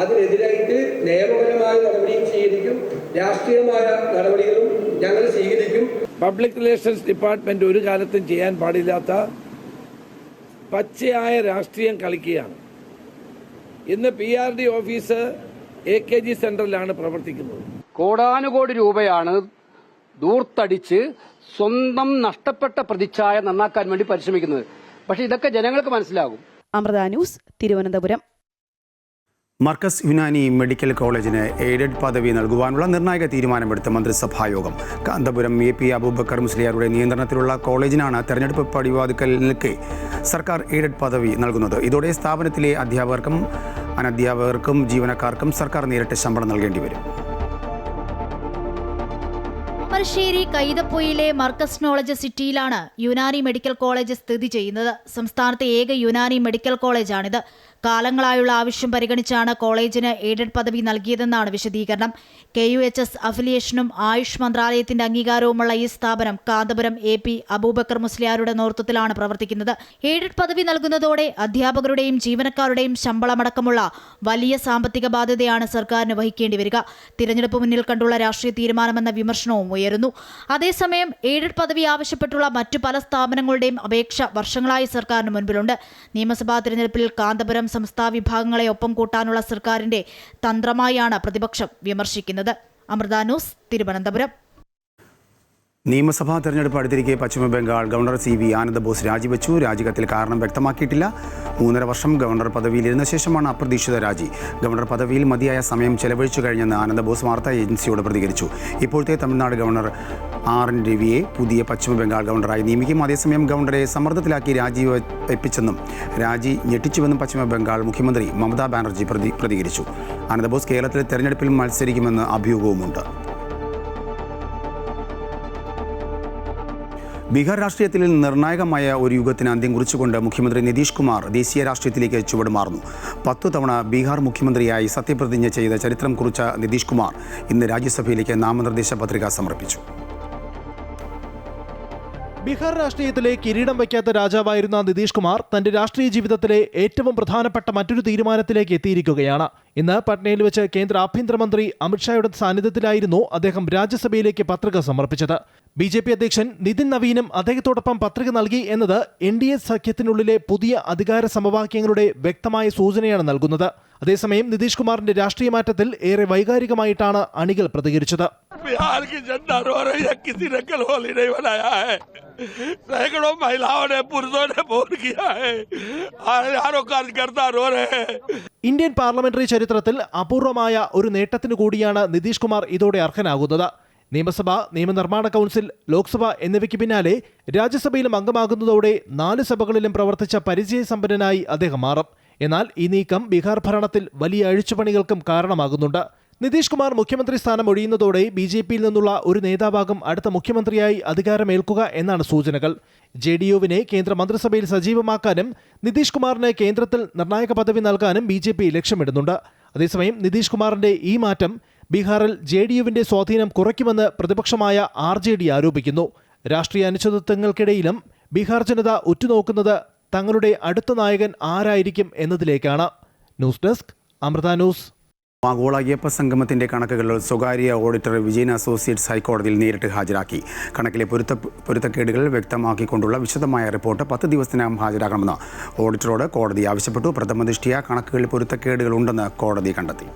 അതിനെതിരായിട്ട് നിയമപരമായ നടപടിയും സ്വീകരിക്കും, രാഷ്ട്രീയമായ നടപടികളും ഞങ്ങൾ സ്വീകരിക്കും. പബ്ലിക് റിലേഷൻസ് ഡിപ്പാർട്ട്മെന്റ് ഒരു കാലത്തും ചെയ്യാൻ പാടില്ലാത്ത പച്ചയായ രാഷ്ട്രീയം കളിക്കുകയാണ്. ഇന്ന് PRD ഓഫീസ് AKG സെന്ററിലാണ് പ്രവർത്തിക്കുന്നത്. കോടാനുകോടി രൂപയാണ് ദൂർത്തടിച്ച് സ്വന്തം നഷ്ടപ്പെട്ട പ്രതിച്ഛായ നന്നാക്കാൻ വേണ്ടി പരിശ്രമിക്കുന്നത്. പക്ഷേ ഇതൊക്കെ ജനങ്ങൾക്ക് മനസ്സിലാകും. അമൃത ന്യൂസ്, തിരുവനന്തപുരം. മർക്കസ് യുനാനി മെഡിക്കൽ കോളേജിന് എയ്ഡഡ് പദവി നൽകുവാനുള്ള നിർണായക തീരുമാനമെടുത്ത മന്ത്രിസഭായോഗം. കാന്തപുരം AP അബൂബക്കർ മുസ്ലിയാരുടെ നിയന്ത്രണത്തിലുള്ള കോളേജിനാണ് തെരഞ്ഞെടുപ്പ് പടിവാതിക്കൽ നിൽക്കെ സർക്കാർ എയ്ഡഡ് പദവി നൽകുന്നത്. ഇതോടെ സ്ഥാപനത്തിലെ അധ്യാപകർക്കും അനധ്യാപകർക്കും ജീവനക്കാർക്കും സർക്കാർ നേരിട്ട് ശമ്പളം നൽകേണ്ടി വരും. താമരശ്ശേരി കൈതപ്പൊയിലെ മർക്കസ് നോളജ് സിറ്റിയിലാണ് യുനാനി മെഡിക്കൽ കോളേജ് സ്ഥിതി ചെയ്യുന്നത്. സംസ്ഥാനത്തെ ഏക യുനാനി മെഡിക്കൽ കോളേജാണിത്. കാലങ്ങളായുള്ള ആവശ്യം പരിഗണിച്ചാണ് കോളേജിന് എയ്ഡഡ് പദവി നൽകിയതെന്നാണ് വിശദീകരണം. KUHS അഫിലിയേഷനും ആയുഷ് മന്ത്രാലയത്തിന്റെ അംഗീകാരവുമുള്ള ഈ സ്ഥാപനം കാന്തപുരം AP അബൂബക്കർ മുസ്ലിയാരുടെ നേതൃത്വത്തിലാണ് പ്രവർത്തിക്കുന്നത്. എയ്ഡഡ് പദവി നൽകുന്നതോടെ അധ്യാപകരുടെയും ജീവനക്കാരുടെയും ശമ്പളമടക്കമുള്ള വലിയ സാമ്പത്തിക ബാധ്യതയാണ് സർക്കാരിന് വഹിക്കേണ്ടി വരിക. തിരഞ്ഞെടുപ്പ് മുന്നിൽ കണ്ടുള്ള രാഷ്ട്രീയ തീരുമാനമെന്ന വിമർശനവും ഉയരുന്നു. അതേസമയം എയ്ഡഡ് പദവി ആവശ്യപ്പെട്ടുള്ള മറ്റു പല സ്ഥാപനങ്ങളുടെയും അപേക്ഷ വർഷങ്ങളായി സർക്കാരിന് മുൻപിലുണ്ട്. നിയമസഭാ തിരഞ്ഞെടുപ്പിൽ കാന്തപുരം സംസ്ഥാന വിഭാഗങ്ങളെ ഒപ്പം കൂട്ടാനുള്ള സർക്കാരിന്റെ തന്ത്രമായാണ് പ്രതിപക്ഷം വിമർശിക്കുന്നത്. അമൃത ന്യൂസ്, തിരുവനന്തപുരം. നിയമസഭാ തെരഞ്ഞെടുപ്പ് അടുത്തിരിക്കെ പശ്ചിമബംഗാൾ ഗവർണർ CV ആനന്ദബോസ് രാജിവെച്ചു. രാജിക്കത്തിൽ കാരണം വ്യക്തമാക്കിയിട്ടില്ല. 3.5 വർഷം ഗവർണർ പദവിയിലിരുന്ന ശേഷമാണ് അപ്രതീക്ഷിത രാജി. ഗവർണർ പദവിയിൽ മതിയായ സമയം ചെലവഴിച്ചു കഴിഞ്ഞെന്ന് ആനന്ദബോസ് വാർത്താ ഏജൻസിയോട് പ്രതികരിച്ചു. ഇപ്പോഴത്തെ തമിഴ്നാട് ഗവർണർ RN രവിയെ പുതിയ പശ്ചിമബംഗാൾ ഗവർണറായി നിയമിക്കും. അതേസമയം ഗവർണറെ സമ്മർദ്ദത്തിലാക്കി രാജിവെപ്പിച്ചെന്നും രാജി ഞെട്ടിച്ചുവെന്നും പശ്ചിമബംഗാൾ മുഖ്യമന്ത്രി മമതാ ബാനർജി പ്രതികരിച്ചു. ആനന്ദബോസ് കേരളത്തിലെ തെരഞ്ഞെടുപ്പിൽ മത്സരിക്കുമെന്ന് അഭ്യൂഹവുമുണ്ട്. ബീഹാർ രാഷ്ട്രീയത്തിൽ നിർണായകമായ ഒരു യുഗത്തിന് അന്ത്യം കുറിച്ചുകൊണ്ട് മുഖ്യമന്ത്രി നിതീഷ് കുമാർ ദേശീയ രാഷ്ട്രീയത്തിലേക്ക് ചുവടുമാറുന്നു. 10 തവണ ബീഹാർ മുഖ്യമന്ത്രിയായി സത്യപ്രതിജ്ഞ ചെയ്ത ചരിത്രം കുറിച്ച നിതീഷ് കുമാർ ഇന്ന് രാജ്യസഭയിലേക്ക് നാമനിർദ്ദേശ പത്രിക സമർപ്പിച്ചു. ബീഹാർ രാഷ്ട്രീയത്തിലെ കിരീടം വയ്ക്കാത്ത രാജാവായിരുന്ന നിതീഷ് കുമാർ തന്റെ രാഷ്ട്രീയ ജീവിതത്തിലെ ഏറ്റവും പ്രധാനപ്പെട്ട മറ്റൊരു തീരുമാനത്തിലേക്ക് എത്തിയിരിക്കുകയാണ്. ഇന്ന് പട്നയിൽ വെച്ച് കേന്ദ്ര ആഭ്യന്തരമന്ത്രി അമിത്ഷായുടെ സാന്നിധ്യത്തിലായിരുന്നു അദ്ദേഹം രാജ്യസഭയിലേക്ക് പത്രിക സമർപ്പിച്ചത്. BJP അധ്യക്ഷൻ നിതിൻ നവീനും അദ്ദേഹത്തോടൊപ്പം പത്രിക നൽകി എന്നത് NDA സഖ്യത്തിനുള്ളിലെ പുതിയ അധികാര സമവാക്യങ്ങളുടെ വ്യക്തമായ സൂചനയാണ് നൽകുന്നത്. അതേസമയം നിതീഷ് കുമാറിന്റെ രാഷ്ട്രീയ മാറ്റത്തിൽ ഏറെ വൈകാരികമായിട്ടാണ് അണികൾ പ്രതികരിച്ചത്. बिहार की जनता रो रही है, किसी ने कलहोली नहीं बनाया है। सैकड़ों महिलाओं ने, पुरुषों ने वोट किया है, हजारों कार्यकर्ता रो रहे हैं. ഇന്ത്യൻ പാർലമെന്ററി ചരിത്രത്തിൽ അപൂർവമായ ഒരു നേട്ടത്തിനു കൂടിയാണ് നിതീഷ് കുമാർ ഇതോടെ അർഹനാകുന്നത്. നിയമസഭ, നിയമനിർമ്മാണ കൗൺസിൽ, ലോക്സഭ എന്നിവയ്ക്ക് പിന്നാലെ രാജ്യസഭയിലും അംഗമാകുന്നതോടെ 4 സഭകളിലും പ്രവർത്തിച്ച പരിചയസമ്പന്നനായി അദ്ദേഹം മാറും. എന്നാൽ ഈ നീക്കം ബീഹാർ ഭരണത്തിൽ വലിയ അഴിച്ചുപണികൾക്കും കാരണമാകുന്നുണ്ട്. നിതീഷ് കുമാർ മുഖ്യമന്ത്രി സ്ഥാനം ഒഴിയുന്നതോടെ BJPയിൽ നിന്നുള്ള ഒരു നേതാവാകും അടുത്ത മുഖ്യമന്ത്രിയായി അധികാരമേൽക്കുക എന്നാണ് സൂചനകൾ. JDU-വിനെ കേന്ദ്ര മന്ത്രിസഭയിൽ സജീവമാക്കാനും നിതീഷ് കുമാറിന് കേന്ദ്രത്തിൽ നിർണായക പദവി നൽകാനും BJP ലക്ഷ്യമിടുന്നുണ്ട്. അതേസമയം നിതീഷ് കുമാറിന്റെ ഈ മാറ്റം ബീഹാറിൽ JDU-വിന്റെ സ്വാധീനം കുറയ്ക്കുമെന്ന് പ്രതിപക്ഷമായ RJD ആരോപിക്കുന്നു. രാഷ്ട്രീയ അനിശ്ചിതത്വങ്ങൾക്കിടയിലും ബീഹാർ ജനത ഉറ്റുനോക്കുന്നത് തങ്ങളുടെ അടുത്ത നായകൻ ആരായിരിക്കും എന്നതിലേക്കാണ്. News desk, Amrita news. ആഗോള അയ്യപ്പ സംഗമത്തിന്റെ കണക്കുകൾ സ്വകാര്യ ഓഡിറ്റർ വിജയൻ അസോസിയേറ്റ്സ് ഹൈക്കോടതിയിൽ നേരിട്ട് ഹാജരാക്കി. കണക്കിലെ പൊരുത്തക്കേടുകൾ വ്യക്തമാക്കിക്കൊണ്ടുള്ള വിശദമായ റിപ്പോർട്ട് 10 ദിവസത്തിനകം ഹാജരാക്കണമെന്ന് ഓഡിറ്ററോട് കോടതി ആവശ്യപ്പെട്ടു. പ്രഥമ ദൃഷ്ട്യാ കണക്കുകളിൽ പൊരുത്തക്കേടുകൾ ഉണ്ടെന്ന് കോടതി കണ്ടെത്തി.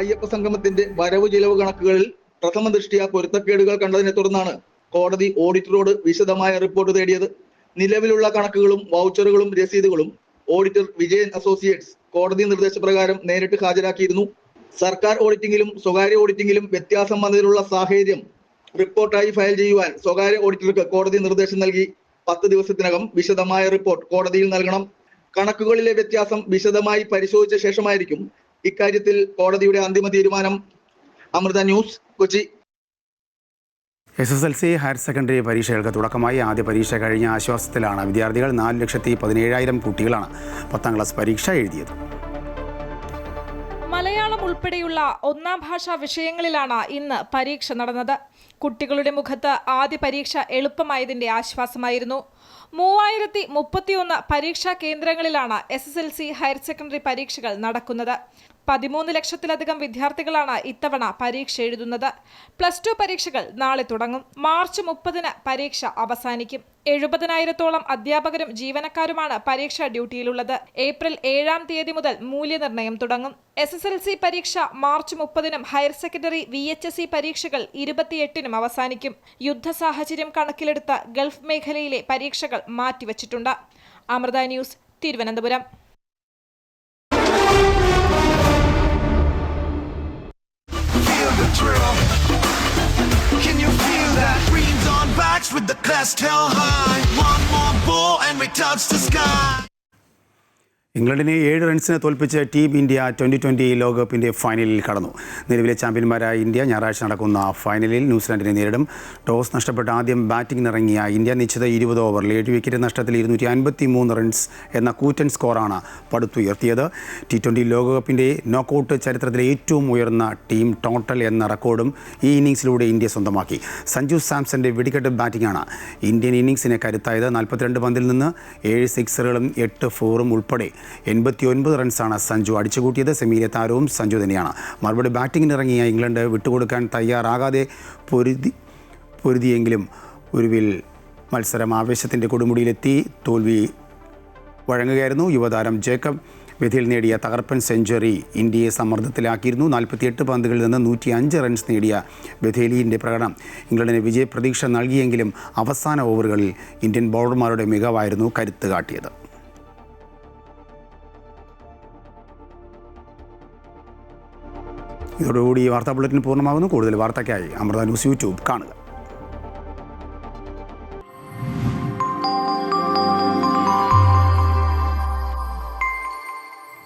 അയ്യപ്പ സംഗമത്തിന്റെ വരവ് ചിലവ് കണക്കുകളിൽ പ്രഥമ ദൃഷ്ട്യാ പൊരുത്തക്കേടുകൾ കണ്ടതിനെ തുടർന്നാണ് കോടതി ഓഡിറ്ററോട് വിശദമായ റിപ്പോർട്ട് തേടിയത്. നിലവിലുള്ള കണക്കുകളും വൗച്ചറുകളും രസീതുകളും ഓഡിറ്റർ വിജയൻ അസോസിയേറ്റ്സ് കോടതി നിർദ്ദേശപ്രകാരം നേരിട്ട് ഹാജരാക്കിയിരുന്നു. സർക്കാർ ഓഡിറ്റിംഗിലും സ്വകാര്യ ഓഡിറ്റിംഗിലും വ്യത്യാസം വന്നതിനുള്ള സാഹചര്യം റിപ്പോർട്ടായി ഫയൽ ചെയ്യുവാൻ സ്വകാര്യ ഓഡിറ്റർക്ക് കോടതി നിർദ്ദേശം നൽകി. 10 ദിവസത്തിനകം വിശദമായ റിപ്പോർട്ട് കോടതിയിൽ നൽകണം. കണക്കുകളിലെ വ്യത്യാസം വിശദമായി പരിശോധിച്ച ശേഷമായിരിക്കും ഇക്കാര്യത്തിൽ കോടതിയുടെ അന്തിമ തീരുമാനം. Amrita news, Kochi. SSLC higher secondary പരീക്ഷകൾക്ക് തുടക്കമായി. ആദ്യ പരീക്ഷ കഴിഞ്ഞ ആശ്വാസത്തിലാണ് വിദ്യാർത്ഥികൾ. 4,17,000 കുട്ടികളാണ് 10ാം ക്ലാസ് പരീക്ഷ എഴുതിയത്. മലയാളം ഉൾപ്പെടെയുള്ള 1ാം ഭാഷാ വിഷയങ്ങളിലാണ് ഇന്ന് പരീക്ഷ നടന്നത്. കുട്ടികളുടെ മുഖത്ത് ആദ്യ പരീക്ഷ എളുപ്പമായതിന്റെ ആശ്വാസമായിരുന്നു. 3031 പരീക്ഷാ കേന്ദ്രങ്ങളിലാണ് SSLC ഹയർ സെക്കൻഡറി പരീക്ഷകൾ നടക്കുന്നത്. 13 ലക്ഷത്തിലധികം വിദ്യാർത്ഥികളാണ് ഇത്തവണ പരീക്ഷ എഴുതുന്നത്. +2 പരീക്ഷകൾ നാളെ തുടങ്ങും. മാർച്ച് 30-ന് പരീക്ഷ അവസാനിക്കും. 70,000-ഓളം അധ്യാപകരും ജീവനക്കാരുമാണ് പരീക്ഷാ ഡ്യൂട്ടിയിലുള്ളത്. ഏപ്രിൽ 7-ാം തീയതി മുതൽ മൂല്യനിർണ്ണയം തുടങ്ങും. SSLC പരീക്ഷ മാർച്ച് 30-നും ഹയർ സെക്കൻഡറി VHSE പരീക്ഷകൾ 28-നും അവസാനിക്കും. യുദ്ധ സാഹചര്യം കണക്കിലെടുത്ത് ഗൾഫ് മേഖലയിലെ പരീക്ഷകൾ മാറ്റിവച്ചിട്ടുണ്ട്. Amrita news, Thiruvananthapuram. Can you feel that? Greens on backs with the crest held high. One more ball and we touch the sky. ഇംഗ്ലണ്ടിനെ 7 റൺസിന് തോൽപ്പിച്ച് ടീം ഇന്ത്യ 2020 ലോകകപ്പിന്റെ ഫൈനലിൽ കടന്നു. നിലവിലെ ചാമ്പ്യന്മാരായ ഇന്ത്യ ഞായറാഴ്ച നടക്കുന്ന ഫൈനലിൽ ന്യൂസിലാൻഡിനെ നേരിടും. ടോസ് നഷ്ടപ്പെട്ട് ആദ്യം ബാറ്റിംഗിനിറങ്ങിയ ഇന്ത്യ നിശ്ചിത 20 ഓവറിൽ 7 വിക്കറ്റ് നഷ്ടത്തിൽ 253 റൺസ് എന്ന കൂറ്റൻ സ്കോറാണ് പടുത്തുയർത്തിയത്. T20 ലോകകപ്പിന്റെ നോക്കൌട്ട് ചരിത്രത്തിലെ ഏറ്റവും ഉയർന്ന ടീം ടോട്ടൽ എന്ന റെക്കോർഡും ഈ ഇന്നിംഗ്സിലൂടെ ഇന്ത്യ സ്വന്തമാക്കി. സഞ്ജു സാംസന്റെ വെടിക്കെട്ട് ബാറ്റിംഗാണ് ഇന്ത്യൻ ഇന്നിംഗ്സിനെ കരുത്തായത്. 42 പന്തിൽ നിന്ന് 7 സിക്സറുകളും 8 ഫോറും ഉൾപ്പെടെ 89 റൺസാണ് സഞ്ജു അടിച്ചുകൂട്ടിയത്. സെമിയിലെ താരവും സഞ്ജു തന്നെയാണ്. മറുപടി ബാറ്റിങ്ങിനിറങ്ങിയ ഇംഗ്ലണ്ട് വിട്ടുകൊടുക്കാൻ തയ്യാറാകാതെ പൊരുതിയെങ്കിലും ഒടുവിൽ മത്സരം ആവേശത്തിൻ്റെ കൊടുമുടിയിലെത്തി. തോൽവി വഴങ്ങുകയായിരുന്നു. യുവതാരം ജേക്കബ് ബഥേൽ നേടിയ തകർപ്പൻ സെഞ്ചുറി ഇന്ത്യയെ സമ്മർദ്ദത്തിലാക്കിയിരുന്നു. 48 പന്തുകളിൽ നിന്ന് 105 റൺസ് നേടിയ ബഥേലിൻ്റെ പ്രകടനം ഇംഗ്ലണ്ടിന് വിജയപ്രതീക്ഷ നൽകിയെങ്കിലും അവസാന ഓവറുകളിൽ ഇന്ത്യൻ ബൗളർമാരുടെ മികവായിരുന്നു കരുത്ത് കാട്ടിയത്. ഇതോടുകൂടി ഈ വാർത്താ ബുള്ളറ്റിൻ പൂർണ്ണമാകുന്നു. കൂടുതൽ വാർത്തയ്ക്കായി അമൃത ന്യൂസ് യൂട്യൂബ് കാണുക.